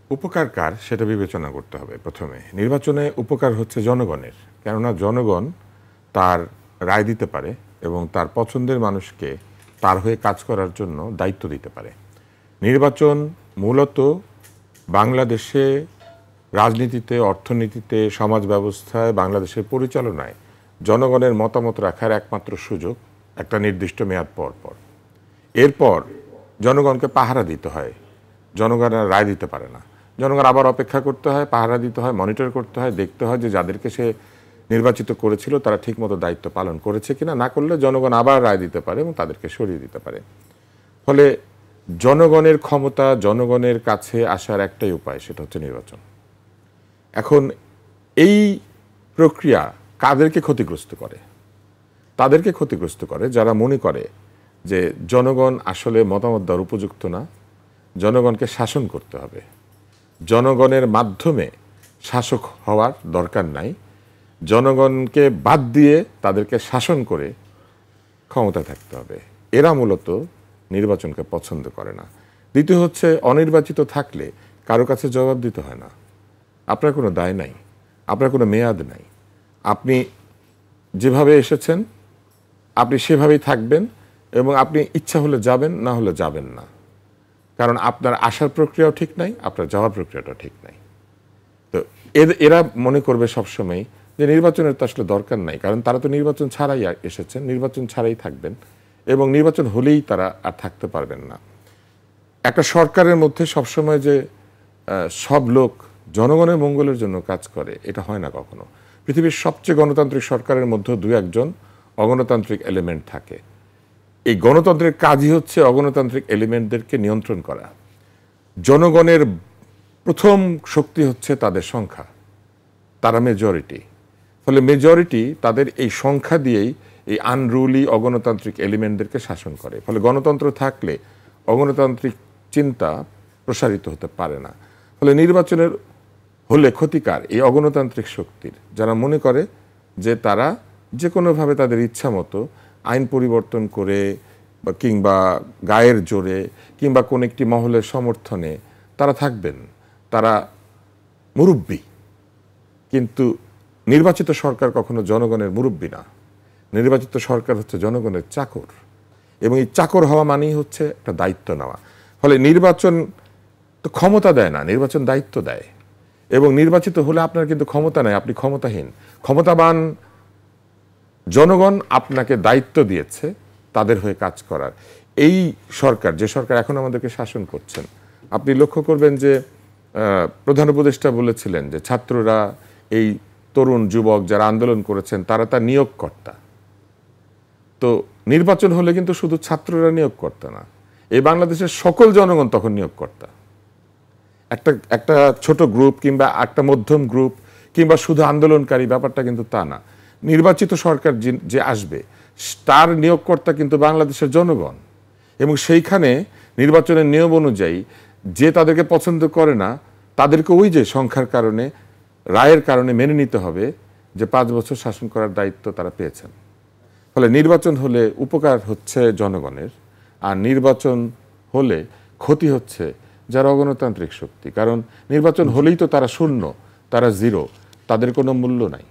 উপকার কার সেটা বিবেচনা করতে হবে প্রথমে। নির্বাচনে উপকার হচ্ছে জনগণের, কেননা জনগণ তার রায় দিতে পারে এবং তার পছন্দের মানুষকে তার হয়ে কাজ করার জন্য দায়িত্ব দিতে পারে। নির্বাচন মূলত বাংলাদেশে রাজনীতিতে, অর্থনীতিতে, সমাজ ব্যবস্থায়, বাংলাদেশের পরিচালনায় জনগণের মতামত রাখার একমাত্র সুযোগ একটা নির্দিষ্ট মেয়াদ পর পর। এরপর জনগণকে পাহারা দিতে হয়, জনগণ আর রায় দিতে পারে না। জনগণ আবার অপেক্ষা করতে হয়, পাহারা দিতে হয়, মনিটর করতে হয়, দেখতে হয় যে যাদেরকে সে নির্বাচিত করেছিল তারা ঠিকমতো দায়িত্ব পালন করেছে কিনা। না করলে জনগণ আবার রায় দিতে পারে এবং তাদেরকে সরিয়ে দিতে পারে। ফলে জনগণের ক্ষমতা, জনগণের কাছে আসার একটাই উপায়, সেটা হচ্ছে নির্বাচন। এখন এই প্রক্রিয়া কাদেরকে ক্ষতিগ্রস্ত করে? তাদেরকে ক্ষতিগ্রস্ত করে যারা মনে করে যে জনগণ আসলে মতামত দেওয়ার উপযুক্ত না, জনগণকে শাসন করতে হবে, জনগণের মাধ্যমে শাসক হওয়ার দরকার নাই, জনগণকে বাদ দিয়ে তাদেরকে শাসন করে ক্ষমতা থাকতে হবে। এরা মূলত নির্বাচনকে পছন্দ করে না। দ্বিতীয় হচ্ছে, অনির্বাচিত থাকলে কারো কাছে জবাব দিতে হয় না, আপনার কোনো দায় নাই, আপনার কোনো মেয়াদ নাই, আপনি যেভাবে এসেছেন আপনি সেভাবেই থাকবেন এবং আপনি ইচ্ছা হলে যাবেন, না হলে যাবেন না। কারণ আপনার আসার প্রক্রিয়াও ঠিক নাই, আপনার যাওয়ার প্রক্রিয়াটাও ঠিক নাই। তো এরা মনে করবে সবসময় যে নির্বাচনের তো আসলে দরকার নাই, কারণ তারা তো নির্বাচন ছাড়াই এসেছেন, নির্বাচন ছাড়াই থাকবেন এবং নির্বাচন হলেই তারা আর থাকতে পারবেন না। একটা সরকারের মধ্যে সবসময় যে সব লোক জনগণের মঙ্গলের জন্য কাজ করে, এটা হয় না কখনো। পৃথিবীর সবচেয়ে গণতান্ত্রিক সরকারের মধ্যে দু একজন অগণতান্ত্রিক এলিমেন্ট থাকে। এই গণতন্ত্রের কাজই হচ্ছে অগণতান্ত্রিক এলিমেন্টদেরকে নিয়ন্ত্রণ করা। জনগণের প্রথম শক্তি হচ্ছে তাদের সংখ্যা, তারা মেজরিটি। ফলে মেজরিটি তাদের এই সংখ্যা দিয়েই এই আনরুলি অগণতান্ত্রিক এলিমেন্টদেরকে শাসন করে। ফলে গণতন্ত্র থাকলে অগণতান্ত্রিক চিন্তা প্রসারিত হতে পারে না। ফলে নির্বাচনের হলে ক্ষতিকার এই অগণতান্ত্রিক শক্তির, যারা মনে করে যে তারা যে কোনোভাবে তাদের ইচ্ছা মতো আইন পরিবর্তন করে কিংবা গায়ের জোরে কিংবা কোন একটি মহলের সমর্থনে তারা থাকবেন, তারা মুরব্বি। কিন্তু নির্বাচিত সরকার কখনো জনগণের মুরব্বি না। নির্বাচিত সরকার হচ্ছে জনগণের চাকর, এবং এই চাকর হওয়া মানেই হচ্ছে একটা দায়িত্ব নেওয়া। ফলে নির্বাচন তো ক্ষমতা দেয় না, নির্বাচন দায়িত্ব দেয়। এবং নির্বাচিত হলে আপনার কিন্তু ক্ষমতা নেই, আপনি ক্ষমতাহীন। ক্ষমতাবান জনগণ আপনাকে দায়িত্ব দিয়েছে তাদের হয়ে কাজ করার। এই সরকার, যে সরকার এখন আমাদেরকে শাসন করছেন, আপনি লক্ষ্য করবেন যে প্রধান উপদেষ্টা বলেছিলেন যে ছাত্ররা, এই তরুণ যুবক যারা আন্দোলন করেছেন তারা তার নিয়োগকর্তা। তো নির্বাচন হলে কিন্তু শুধু ছাত্ররা নিয়োগকর্তা না, এই বাংলাদেশের সকল জনগণ তখন নিয়োগকর্তা। একটা ছোট গ্রুপ কিংবা একটা মধ্যম গ্রুপ কিংবা শুধু আন্দোলনকারী, ব্যাপারটা কিন্তু তা না। নির্বাচিত সরকার যে আসবে তার নিয়োগকর্তা কিন্তু বাংলাদেশের জনগণ। এবং সেইখানে নির্বাচনের নিয়ম অনুযায়ী যে তাদেরকে পছন্দ করে না তাদেরকে ওই যে সংখ্যার কারণে, রায়ের কারণে মেনে নিতে হবে যে 5 বছর শাসন করার দায়িত্ব তারা পেয়েছেন। ফলে নির্বাচন হলে উপকার হচ্ছে জনগণের, আর নির্বাচন হলে ক্ষতি হচ্ছে যারা অগণতান্ত্রিক শক্তি। কারণ নির্বাচন হলেই তো তারা শূন্য, তারা জিরো, তাদের কোনো মূল্য নাই।